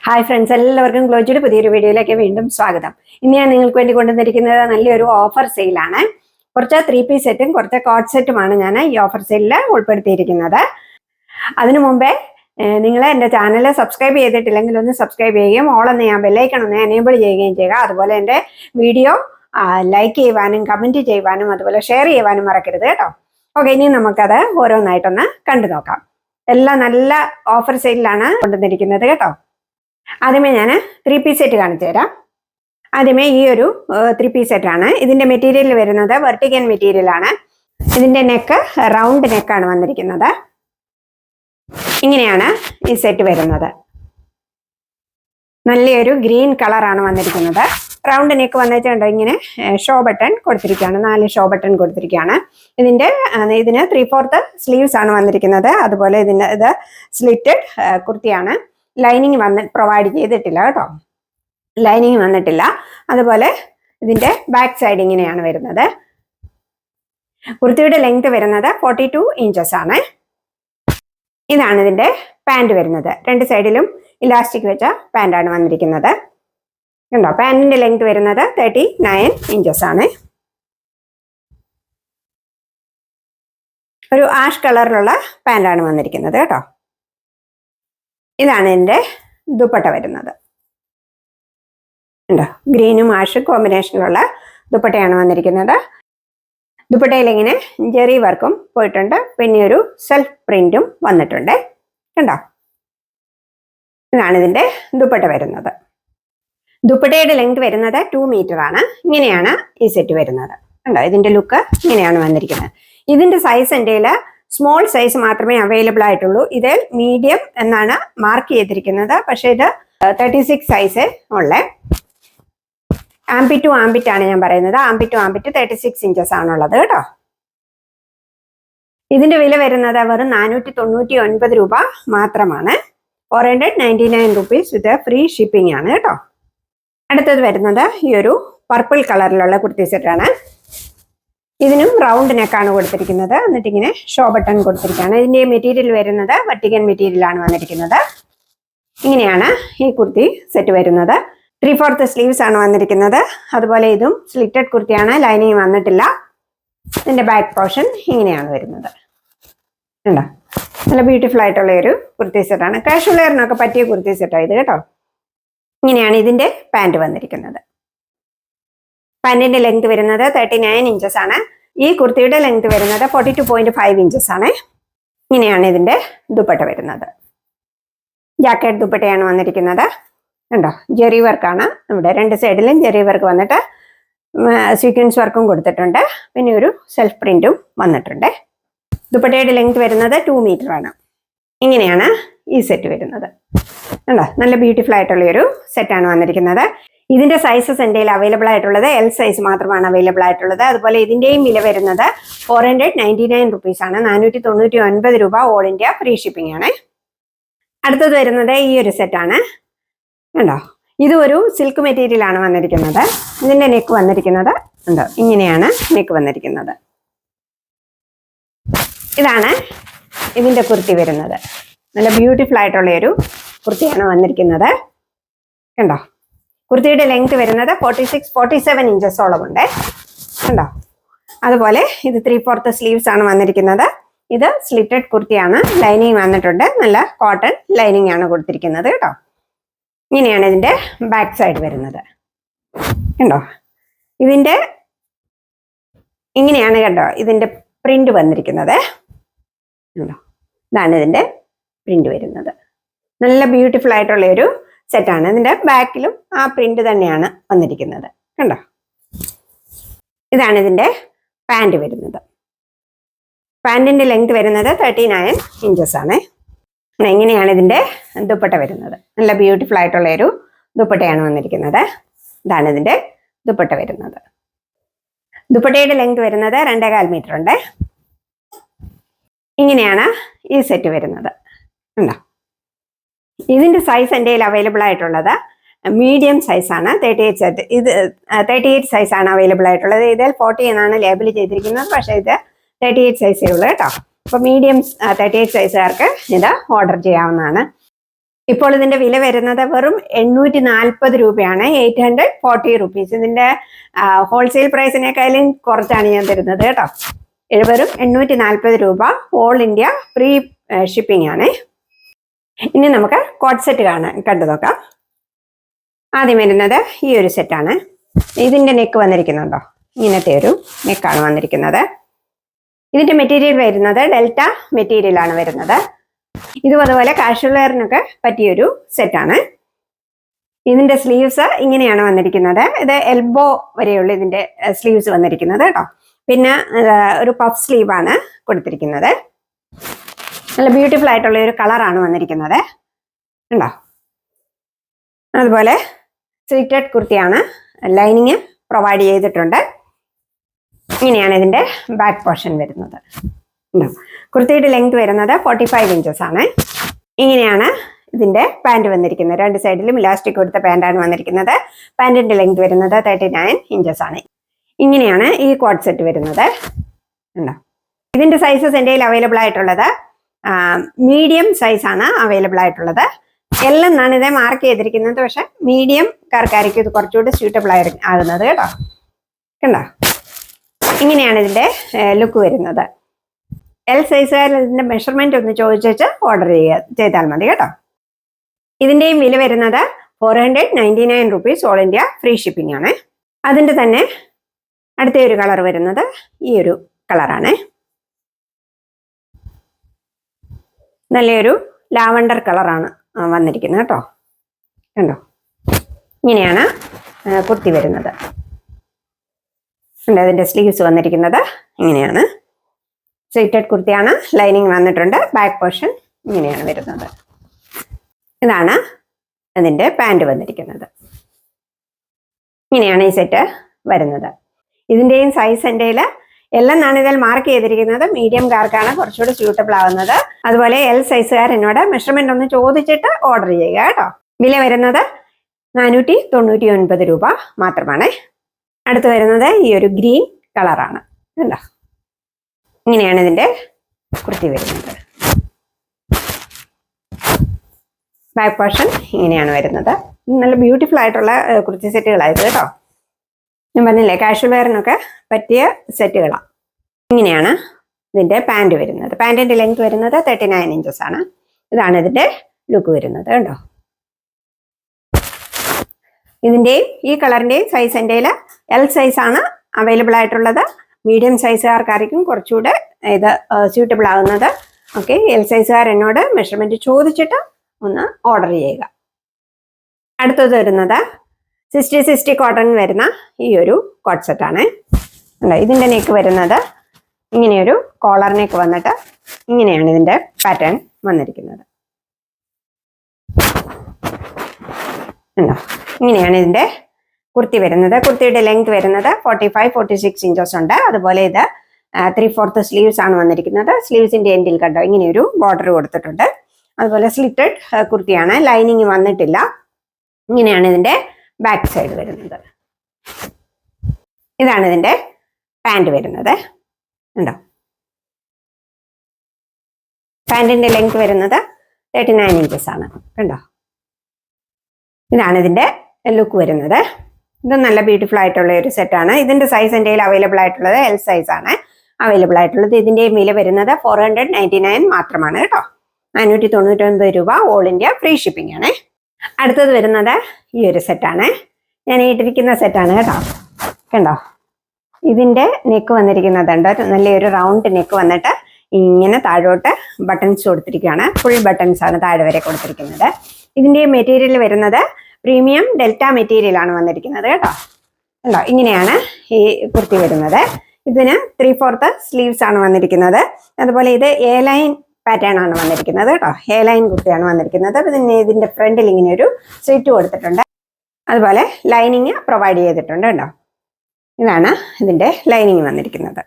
Hi friends, എല്ലാവർക്കും ഗ്ലോജിയുടെ പുതിയൊരു വീഡിയോയിലേക്ക് വീണ്ടും സ്വാഗതം. ഇന്ന് ഞാൻ നിങ്ങൾക്ക് വേണ്ടി കൊണ്ടുവന്നിരിക്കുന്നത് നല്ലൊരു ഓഫർ സെയിലാണ്. കുറച്ച് 3-piece സെറ്റും കുറച്ച് കോട്ട് സെറ്റുമാണ് ഞാൻ ഈ ഓഫർ സെയിലിൽ ഉൾപ്പെടുത്തിയിരിക്കുന്നത്. അതിനു മുമ്പേ നിങ്ങൾ എൻ്റെ ചാനൽ സബ്സ്ക്രൈബ് ചെയ്തിട്ടില്ലെങ്കിൽ ഒന്ന് സബ്സ്ക്രൈബ് ചെയ്യുകയും ഓളെന്ന് ഞാൻ ബെല്ലൈക്കൺ ഒന്ന് എനേബിൾ ചെയ്യുകയും ചെയ്യുക. അതുപോലെ എൻ്റെ വീഡിയോ ലൈക്ക് ചെയ്യുവാനും കമൻറ്റ് ചെയ്യുവാനും അതുപോലെ ഷെയർ ചെയ്യുവാനും മറക്കരുത് കേട്ടോ. ഓക്കെ, ഇനി നമുക്കത് ഓരോന്നായിട്ടൊന്ന് കണ്ടു നോക്കാം. എല്ലാം നല്ല ഓഫർ സെയിലാണ് കൊണ്ടുവന്നിരിക്കുന്നത് കേട്ടോ. ആദ്യമേ ഞാൻ 3-piece സെറ്റ് കാണിച്ചു തരാം. ആദ്യമേ ഈ ഒരു 3-piece സെറ്റാണ്. ഇതിന്റെ മെറ്റീരിയൽ വരുന്നത് വെർട്ടിക്കൻ മെറ്റീരിയൽ ആണ്. ഇതിന്റെ നെക്ക് റൗണ്ട് നെക്കാണ് വന്നിരിക്കുന്നത്. ഇങ്ങനെയാണ് ഈ സെറ്റ് വരുന്നത്. നല്ലൊരു ഗ്രീൻ കളറാണ് വന്നിരിക്കുന്നത്. റൗണ്ട് നെക്ക് വന്നിട്ടുണ്ടോ, ഇങ്ങനെ ഷോ ബട്ടൺ കൊടുത്തിരിക്കുകയാണ്. 4 ഷോ ബട്ടൺ കൊടുത്തിരിക്കുകയാണ്. ഇതിന് 3/4 സ്ലീവ്സ് ആണ് വന്നിരിക്കുന്നത്. അതുപോലെ ഇത് സ്ലിറ്റഡ് കുർത്തിയാണ്. ലൈനിങ് പ്രൊവൈഡ് ചെയ്തിട്ടില്ല കേട്ടോ, ലൈനിങ് വന്നിട്ടില്ല. അതുപോലെ ഇതിന്റെ ബാക്ക് സൈഡ് ഇങ്ങനെയാണ് വരുന്നത്. കുർത്തിയുടെ ലെങ്ത് വരുന്നത് 42 ഇഞ്ചസ് ആണ്. ഇതാണ് ഇതിന്റെ പാൻറ് വരുന്നത്. 2 സൈഡിലും ഇലാസ്റ്റിക് വെച്ച പാൻറ്റാണ് വന്നിരിക്കുന്നത്. കണ്ടോ, പാൻറ്റിന്റെ ലെങ്ത് വരുന്നത് 39 ഇഞ്ചസ് ആണ്. ഒരു ആഷ് കളറിലുള്ള പാൻറ്റാണ് വന്നിരിക്കുന്നത് കേട്ടോ. ഇതാണ് ഇതിന്റെ ദുപ്പട്ട വരുന്നത്. ഉണ്ടോ, ഗ്രീനും ആഷും കോമ്പിനേഷനിലുള്ള ദുപ്പട്ടയാണ് വന്നിരിക്കുന്നത്. ദുപ്പട്ടയിൽ ഇങ്ങനെ ജെറി വർക്കും പോയിട്ടുണ്ട്. പിന്നെ ഒരു സെൽഫ് പ്രിന്റും വന്നിട്ടുണ്ട്. കണ്ടോ, ഇതാണ് ഇതിന്റെ ദുപ്പട്ട വരുന്നത്. ദുപ്പട്ടയുടെ ലെങ്ത് വരുന്നത് 2 മീറ്റർ ആണ്. ഇങ്ങനെയാണ് ഈ സെറ്റ് വരുന്നത്. കണ്ടോ, ഇതിന്റെ ലുക്ക് ഇങ്ങനെയാണ് വന്നിരിക്കുന്നത്. ഇതിന്റെ സൈസ് എൻ്റെ സ്മോൾ സൈസ് മാത്രമേ അവൈലബിൾ ആയിട്ടുള്ളൂ. ഇതിൽ മീഡിയം എന്നാണ് മാർക്ക് ചെയ്തിരിക്കുന്നത്. പക്ഷെ ഇത് 36 സൈസ് ഉള്ള ആംബിറ്റ് ടു ആംബിറ്റ് ആണ് ഞാൻ പറയുന്നത്. ആംബിറ്റ് ടു ആംബിറ്റ് 36 ഇഞ്ചസ് ആണുള്ളത് കേട്ടോ. ഇതിന്റെ വില വരുന്നത് വെറും 499 രൂപ മാത്രമാണ്. 499 റുപ്പീസ് വിത്ത് ഫ്രീ ഷിപ്പിംഗ് ആണ് കേട്ടോ. അടുത്തത് വരുന്നത് ഈ ഒരു പർപ്പിൾ കളറിലുള്ള കുർത്തി സെറ്റാണ്. ഇതിനും റൗണ്ട് നെക്കാണ് കൊടുത്തിരിക്കുന്നത്. എന്നിട്ട് ഇങ്ങനെ ഷോ ബട്ടൺ കൊടുത്തിരിക്കുകയാണ്. ഇതിന്റെ മെറ്റീരിയൽ വരുന്നത് വെർട്ടിക്കൻ മെറ്റീരിയൽ ആണ് വന്നിരിക്കുന്നത്. ഇങ്ങനെയാണ് ഈ കുർത്തി സെറ്റ് വരുന്നത്. 3/4 സ്ലീവ്സ് ആണ് വന്നിരിക്കുന്നത്. അതുപോലെ ഇതും സ്ലിറ്റഡ് കുർത്തിയാണ്, ലൈനിങ് വന്നിട്ടില്ല. ഇതിന്റെ ബാക്ക് പോർഷൻ ഇങ്ങനെയാണ് വരുന്നത്. ഉണ്ടോ, നല്ല ബ്യൂട്ടിഫുൾ ആയിട്ടുള്ള ഒരു കുർത്തി സെറ്റാണ്. കാഷ്വൽ വെയറിനൊക്കെ പറ്റിയ കുർത്തി സെറ്റാണ് ഇത് കേട്ടോ. ഇങ്ങനെയാണ് ഇതിന്റെ പാൻറ് വന്നിരിക്കുന്നത്. പാൻറിന്റെ ലെങ്ത് വരുന്നത് 39 ഇഞ്ചസ് ആണ്. ഈ കുർത്തിയുടെ ലെങ്ത് വരുന്നത് 42.5 ഇഞ്ചസ് ആണ്. ഇങ്ങനെയാണ് ഇതിന്റെ ദുപ്പട്ട വരുന്നത്. ജാക്കറ്റ് ദുപ്പട്ടയാണ് വന്നിരിക്കുന്നത്. കണ്ടോ, ജെറി വർക്കാണ്. ഇവിടെ 2 സൈഡിലും ജെറി വർക്ക് വന്നിട്ട് സീക്വൻസ് വർക്കും കൊടുത്തിട്ടുണ്ട്. പിന്നെ ഒരു സെൽഫ് പ്രിന്റും വന്നിട്ടുണ്ട്. ദുപ്പട്ടയുടെ ലെങ്ത് വരുന്നത് 2 മീറ്റർ ആണ്. ഇങ്ങനെയാണ് ഈ സെറ്റ് വരുന്നത്. കണ്ടോ, നല്ല ബ്യൂട്ടിഫുൾ ആയിട്ടുള്ള ഒരു സെറ്റാണ് വന്നിരിക്കുന്നത്. ഇതിന്റെ സൈസസ് എൻ്റെ അവൈലബിൾ ആയിട്ടുള്ളത് L സൈസ് മാത്രമാണ് അവൈലബിൾ ആയിട്ടുള്ളത്. അതുപോലെ ഇതിന്റെയും വില വരുന്നത് 499 റുപ്പീസ് ആണ്. 499 രൂപ ഓൾ ഇന്ത്യ ഫ്രീ ഷിപ്പിംഗ് ആണ്. അടുത്തത് വരുന്നത് ഈ ഒരു സെറ്റാണ്. കണ്ടോ, ഇത് ഒരു സിൽക്ക് മെറ്റീരിയൽ ആണ് വന്നിരിക്കുന്നത്. ഇതിന്റെ നെക്ക് വന്നിരിക്കുന്നത് ഉണ്ടോ, ഇങ്ങനെയാണ് നെക്ക് വന്നിരിക്കുന്നത്. ഇതാണ് ഇതിന്റെ കുർത്തി വരുന്നത്. നല്ല ബ്യൂട്ടിഫുൾ ആയിട്ടുള്ള ഒരു കുർത്തിയാണ് വന്നിരിക്കുന്നത്. കണ്ടോ, കുർത്തിയുടെ ലെങ്ത് വരുന്നത് 47 ഇഞ്ചസോളമുണ്ട്. കണ്ടോ, അതുപോലെ ഇത് 3/4 സ്ലീവ്സ് ആണ് വന്നിരിക്കുന്നത്. ഇത് സ്ലിറ്റഡ് കുർത്തിയാണ്, ലൈനിങ് വന്നിട്ടുണ്ട്. നല്ല കോട്ടൺ ലൈനിങ് ആണ് കൊടുത്തിരിക്കുന്നത് കേട്ടോ. ഇങ്ങനെയാണ് ഇതിന്റെ ബാക്ക് സൈഡ് വരുന്നത്. കണ്ടോ, ഇതിന്റെ ഇങ്ങനെയാണ് കേട്ടോ ഇതിന്റെ പ്രിന്റ് വന്നിരിക്കുന്നത്. കണ്ടോ, ഇതാണ് ഇതിന്റെ പ്രിന്റ് വരുന്നത്. നല്ല ബ്യൂട്ടിഫുൾ ആയിട്ടുള്ള ഒരു സെറ്റാണ്. ഇതിന്റെ ബാക്കിലും ആ പ്രിന്റ് തന്നെയാണ് വന്നിരിക്കുന്നത്. കണ്ടോ, ഇതാണ് ഇതിന്റെ പാൻറ് വരുന്നത്. പാൻറിന്റെ ലെങ്ത് വരുന്നത് 39 ഇഞ്ചസ് ആണ്. എങ്ങനെയാണ് ഇതിന്റെ ദുപ്പട്ട വരുന്നത്. നല്ല ബ്യൂട്ടിഫുൾ ആയിട്ടുള്ള ഒരു ദുപ്പട്ടയാണ് വന്നിരിക്കുന്നത്. ഇതാണ് ഇതിന്റെ ദുപ്പട്ട വരുന്നത്. ദുപ്പട്ടയുടെ ലെങ്ത് വരുന്നത് 2.25 മീറ്റർ ഉണ്ട്. ഇങ്ങനെയാണ് ഈ സെറ്റ് വരുന്നത്. ഉണ്ടോ, ഇതിന്റെ സൈസ് എൻ്റെ അവൈലബിൾ ആയിട്ടുള്ളത് മീഡിയം സൈസാണ്. 38 സൈസാണ് അവൈലബിൾ ആയിട്ടുള്ളത്. ഇതിൽ 40 എന്നാണ് ലേബിൾ ചെയ്തിരിക്കുന്നത്. പക്ഷേ ഇത് 38 സൈസേ ഉള്ളൂ കേട്ടോ. അപ്പോൾ മീഡിയം 38 സൈസുകാർക്ക് ഇത് ഓർഡർ ചെയ്യാവുന്നതാണ്. ഇപ്പോൾ ഇതിന്റെ വില വരുന്നത് വെറും 840 രൂപയാണ്, 840 റുപ്പീസ്. ഇതിന്റെ ഹോൾസെയിൽ പ്രൈസിനേക്കാളും കുറച്ചാണ് ഞാൻ തരുന്നത് കേട്ടോ. വെറും 840 രൂപ, ഓൾ ഇന്ത്യ ഫ്രീ ഷിപ്പിംഗ് ആണ്. ഇനി നമുക്ക് കോട്ട് സെറ്റ് കണ്ടു നോക്കാം. ആദ്യം വരുന്നത് ഈ ഒരു സെറ്റാണ്. ഇതിന്റെ നെക്ക് വന്നിരിക്കുന്നുണ്ടോ, ഇങ്ങനത്തെ ഒരു നെക്കാണ് വന്നിരിക്കുന്നത്. ഇതിന്റെ മെറ്റീരിയൽ വരുന്നത് ഡെൽറ്റ മെറ്റീരിയൽ ആണ് വരുന്നത്. ഇതും അതുപോലെ കാഷ്വൽ വെയറിനൊക്കെ പറ്റിയൊരു സെറ്റാണ്. ഇതിന്റെ സ്ലീവ്സ് ഇങ്ങനെയാണ് വന്നിരിക്കുന്നത്. ഇത് എൽബോ വരെയുള്ള ഇതിന്റെ സ്ലീവ്സ് വന്നിരിക്കുന്നത് കേട്ടോ. പിന്നെ ഒരു പഫ് സ്ലീവാണ് കൊടുത്തിരിക്കുന്നത്. നല്ല ബ്യൂട്ടിഫുൾ ആയിട്ടുള്ള ഒരു കളറാണ് വന്നിരിക്കുന്നത് ഉണ്ടോ. അതുപോലെ സ്ലിറ്റഡ് കുർത്തിയാണ്, ലൈനിങ് പ്രൊവൈഡ് ചെയ്തിട്ടുണ്ട്. ഇങ്ങനെയാണ് ഇതിന്റെ ബാക്ക് പോർഷൻ വരുന്നത്. കുർത്തിയുടെ ലെങ്ത് വരുന്നത് 45 ഇഞ്ചസ് ആണ്. ഇങ്ങനെയാണ് ഇതിന്റെ പാൻറ് വന്നിരിക്കുന്നത്. രണ്ട് സൈഡിലും ഇലാസ്റ്റിക് കൊടുത്ത പാൻറ്റാണ് വന്നിരിക്കുന്നത്. പാൻറിന്റെ ലെങ്ത് വരുന്നത് 39 ഇഞ്ചസ് ആണ്. ഇങ്ങനെയാണ് ഈ കോട്ട് സെറ്റ് വരുന്നത് ഉണ്ടോ. ഇതിന്റെ സൈസസ് എൻ്റെ കയ്യിൽ അവൈലബിൾ ആയിട്ടുള്ളത് മീഡിയം സൈസ് ആണ് അവൈലബിൾ ആയിട്ടുള്ളത്. എൽ എന്നാണ് ഇതേ മാർക്ക് ചെയ്തിരിക്കുന്നത്. പക്ഷെ മീഡിയം കാർക്കായിരിക്കും ഇത് കുറച്ചുകൂടി സ്യൂട്ടബിൾ ആകുന്നത് കേട്ടോ. കണ്ടോ, ഇങ്ങനെയാണ് ഇതിന്റെ ലുക്ക് വരുന്നത്. എൽ സൈസുകാരിൽ ഇതിന്റെ മെഷർമെന്റ് ഒന്ന് ചോദിച്ചു ഓർഡർ ചെയ്താൽ മതി കേട്ടോ. ഇതിന്റെയും വില വരുന്നത് 499 rupees, all India free shipping ആണ്. അതിന്റെ തന്നെ അടുത്ത ഒരു കളർ വരുന്നത് ഈ ഒരു കളറാണ്. നല്ലൊരു ലാവണ്ടർ കളറാണ് വന്നിരിക്കുന്നത് കേട്ടോ. കണ്ടോ, ഇങ്ങനെയാണ് കുർത്തി വരുന്നത്. അതിന്റെ സ്ലീവ്സ് വന്നിരിക്കുന്നത് ഇങ്ങനെയാണ്. സ്ലിറ്റഡ് കുർത്തിയാണ്, ലൈനിങ് വന്നിട്ടുണ്ട്. ബാക്ക് പോർഷൻ ഇങ്ങനെയാണ് വരുന്നത്. ഇതാണ് അതിന്റെ പാൻറ് വന്നിരിക്കുന്നത്. ഇങ്ങനെയാണ് ഈ സെറ്റ് വരുന്നത്. ഇതിന്റെയും സൈസ് എൻ്റെ എല്ലാം ഇതിൽ മാർക്ക് ചെയ്തിരിക്കുന്നത് മീഡിയം കാർക്കാണ് കുറച്ചുകൂടി സ്യൂട്ടബിൾ ആവുന്നത്. അതുപോലെ എൽ സൈസുകാർ എന്നോട് മെഷർമെന്റ് ഒന്ന് ചോദിച്ചിട്ട് ഓർഡർ ചെയ്യുക കേട്ടോ. വില വരുന്നത് 499 രൂപ മാത്രമാണ്. അടുത്ത് വരുന്നത് ഈ ഒരു ഗ്രീൻ കളറാണ് കണ്ടോ. ഇങ്ങനെയാണ് ഇതിന്റെ കുർത്തി വരുന്നത്. ബാക്ക് പോർഷൻ ഇങ്ങനെയാണ് വരുന്നത്. നല്ല ബ്യൂട്ടിഫുൾ ആയിട്ടുള്ള കുർത്തി സെറ്റുകളായത് കേട്ടോ. ഞാൻ പറഞ്ഞില്ലേ, കാഷ്വൽ വെയറിനൊക്കെ പറ്റിയ സെറ്റുകളാണ്. ഇങ്ങനെയാണ് ഇതിന്റെ പാൻറ് വരുന്നത്. പാൻറിന്റെ ലെങ്ത് വരുന്നത് 39 ഇഞ്ചസ് ആണ്. ഇതാണ് ഇതിന്റെ ലുക്ക് വരുന്നത് കണ്ടോ. ഇതിന്റെയും ഈ കളറിന്റെയും സൈസ് എൻ്റെ എൽ സൈസ് ആണ് അവൈലബിൾ ആയിട്ടുള്ളത്. മീഡിയം സൈസുകാർക്കായിരിക്കും കുറച്ചുകൂടെ ഇത് സ്യൂട്ടബിൾ ആകുന്നത്. ഓക്കെ, എൽ സൈസുകാർ എന്നോട് മെഷർമെന്റ് ചോദിച്ചിട്ട് ഒന്ന് ഓർഡർ ചെയ്യുക. അടുത്തത് വരുന്നത് 60 കോട്ടൺ വരുന്ന ഈ ഒരു കോട്ട് സെറ്റാണ്. ഇതിന്റെ നെക്ക് വരുന്നത് ഇങ്ങനെയൊരു കോളർ നെക്ക് വന്നിട്ട് ഇങ്ങനെയാണ് ഇതിന്റെ പാറ്റേൺ വന്നിരിക്കുന്നത്. ഉണ്ടോ, ഇങ്ങനെയാണ് ഇതിന്റെ കുർത്തി വരുന്നത്. കുർത്തിയുടെ ലെങ്ത് വരുന്നത് 45-46 ഇഞ്ചസ് ഉണ്ട്. അതുപോലെ ഇത് 3/4 സ്ലീവ്സ് ആണ് വന്നിരിക്കുന്നത്. സ്ലീവ്സിന്റെ എൻഡിൽ കണ്ടോ ഇങ്ങനെയൊരു ബോർഡർ കൊടുത്തിട്ടുണ്ട്. അതുപോലെ സ്ലിറ്റഡ് കുർത്തിയാണ്, ലൈനിങ് വന്നിട്ടില്ല. ഇങ്ങനെയാണ് ഇതിന്റെ ബാക്ക് സൈഡ് വരുന്നത്. ഇതാണ് ഇതിന്റെ പാൻറ് വരുന്നത് ഉണ്ടോ. പാൻറിന്റെ ലെങ്ത് വരുന്നത് 39 ഇഞ്ചസ് ആണ് കണ്ടോ. ഇതാണ് ഇതിന്റെ ലുക്ക് വരുന്നത്. ഇത് നല്ല ബ്യൂട്ടിഫുൾ ആയിട്ടുള്ള ഒരു സെറ്റാണ്. ഇതിന്റെ സൈസ് എൻ്റെ അവൈലബിൾ ആയിട്ടുള്ളത് എൽ സൈസ് ആണ് അവൈലബിൾ ആയിട്ടുള്ളത്. ഇതിന്റെ വില വരുന്നത് 499 മാത്രമാണ് കേട്ടോ. 599 രൂപ, ഓൾ ഇന്ത്യ ഫ്രീ ഷിപ്പിംഗ് ആണ്. അടുത്തത് വരുന്നത് ഈ ഒരു സെറ്റാണ്. ഞാൻ ഇട്ടിരിക്കുന്ന സെറ്റാണ് കേട്ടോ. കണ്ടോ, ഇതിന്റെ നെക്ക് വന്നിരിക്കുന്നതുണ്ട്. നല്ലൊരു റൗണ്ട് നെക്ക് വന്നിട്ട് ഇങ്ങനെ താഴോട്ട് ബട്ടൺസ് കൊടുത്തിരിക്കുകയാണ്. ഫുൾ ബട്ടൺസ് ആണ് താഴെ വരെ കൊടുത്തിരിക്കുന്നത്. ഇതിന്റെ മെറ്റീരിയൽ വരുന്നത് പ്രീമിയം ഡെൽറ്റ മെറ്റീരിയൽ ആണ് വന്നിരിക്കുന്നത് കേട്ടോ. കണ്ടോ, ഇങ്ങനെയാണ് ഈ കുർത്തി വരുന്നത്. ഇതിന് 3/4 സ്ലീവ്സ് ആണ് വന്നിരിക്കുന്നത്. അതുപോലെ ഇത് എ ലൈൻ പാറ്റേൺ ആണ് വന്നിരിക്കുന്നത് കേട്ടോ. എ ലൈൻ കുർത്തിയാണ് വന്നിരിക്കുന്നത്. പിന്നെ ഇതിന്റെ ഫ്രണ്ടിൽ ഇങ്ങനെ ഒരു സ്ലിറ്റ് കൊടുത്തിട്ടുണ്ട്. അതുപോലെ ലൈനിങ് പ്രൊവൈഡ് ചെയ്തിട്ടുണ്ട് കേട്ടോ. ഇതാണ് ഇതിന്റെ ലൈനിങ് വന്നിരിക്കുന്നത്.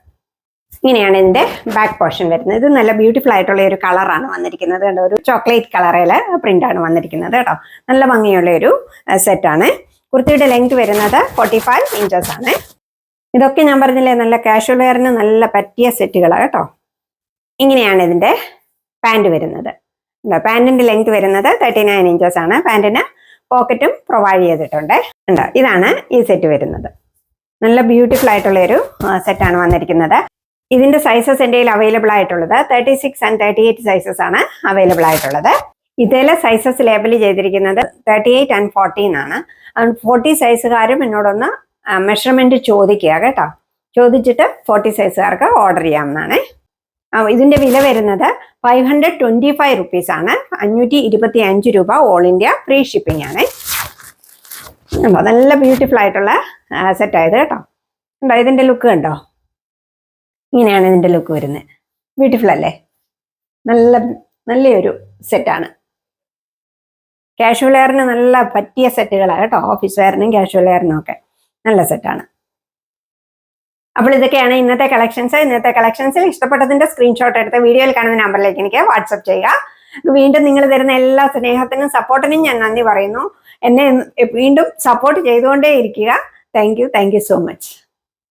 ഇങ്ങനെയാണ് ഇതിന്റെ ബാക്ക് പോർഷൻ വരുന്നത്. ഇത് നല്ല ബ്യൂട്ടിഫുൾ ആയിട്ടുള്ള ഒരു കളറാണ് വന്നിരിക്കുന്നത് കണ്ടോ. ഒരു ചോക്ലേറ്റ് കളറിലെ പ്രിന്റ് ആണ് വന്നിരിക്കുന്നത് കേട്ടോ. നല്ല ഭംഗിയുള്ള ഒരു സെറ്റാണ്. കുർത്തിയുടെ ലെങ്ത് വരുന്നത് 45 ഇഞ്ചസ് ആണ്. ഇതൊക്കെ ഞാൻ പറഞ്ഞില്ലേ, നല്ല കാഷ്വൽ വെയറിന് നല്ല പറ്റിയ സെറ്റുകളാണ് കേട്ടോ. ഇങ്ങനെയാണ് ഇതിന്റെ പാൻറ് വരുന്നത്. പാൻറ്റിന്റെ ലെങ്ത് വരുന്നത് 39 ഇഞ്ചസ് ആണ്. പാൻറ്റിന് പോക്കറ്റും പ്രൊവൈഡ് ചെയ്തിട്ടുണ്ട്. ഇതാണ് ഈ സെറ്റ് വരുന്നത്. നല്ല ബ്യൂട്ടിഫുൾ ആയിട്ടുള്ള ഒരു സെറ്റാണ് വന്നിരിക്കുന്നത്. ഇതിന്റെ സൈസസ് എൻ്റെ കയ്യിൽ അവൈലബിൾ ആയിട്ടുള്ളത് 36 and 38 സൈസസ് ആണ് അവൈലബിൾ ആയിട്ടുള്ളത്. ഇതിലെ സൈസസ് ലേബൽ ചെയ്തിരിക്കുന്നത് 38 and 14 ആണ്. 40 സൈസുകാരും എന്നോടൊന്ന് മെഷർമെന്റ് ചോദിക്കുക കേട്ടോ. ചോദിച്ചിട്ട് 40 സൈസുകാർക്ക് ഓർഡർ ചെയ്യാവുന്നതാണ്. ഇതിന്റെ വില വരുന്നത് 525 റുപ്പീസ് ആണ്. 525 രൂപ ഓൾ ഇന്ത്യ ഫ്രീ ഷിപ്പിംഗ് ആണ്. നല്ല ബ്യൂട്ടിഫുൾ ആയിട്ടുള്ള സെറ്റായത് കേട്ടോ. ഉണ്ടോ ഇതിന്റെ ലുക്ക് കണ്ടോ? ഇങ്ങനെയാണ് ഇതിന്റെ ലുക്ക് വരുന്നത്. ബ്യൂട്ടിഫുൾ അല്ലേ? നല്ലൊരു സെറ്റാണ്. കാഷ്വൽ വെയറിന് നല്ല പറ്റിയ സെറ്റുകളാണ് കേട്ടോ. ഓഫീസ് വെയറിനും കാഷ്വൽ വെയറിനും ഒക്കെ നല്ല സെറ്റാണ്. അപ്പോൾ ഇതൊക്കെയാണ് ഇന്നത്തെ കളക്ഷൻസ്. ഇന്നത്തെ കളക്ഷൻസിൽ ഇഷ്ടപ്പെട്ടതിന്റെ സ്ക്രീൻഷോട്ട് എടുത്ത് വീഡിയോയിൽ കാണുന്ന നമ്പറിലേക്ക് എനിക്ക് വാട്സപ്പ് ചെയ്യുക. വീണ്ടും നിങ്ങൾ തരുന്ന എല്ലാ സ്നേഹത്തിനും സപ്പോർട്ടിനും ഞാൻ നന്ദി പറയുന്നു. എന്നെ വീണ്ടും സപ്പോർട്ട് ചെയ്തുകൊണ്ടേ ഇരിക്കുക. Thank you so much.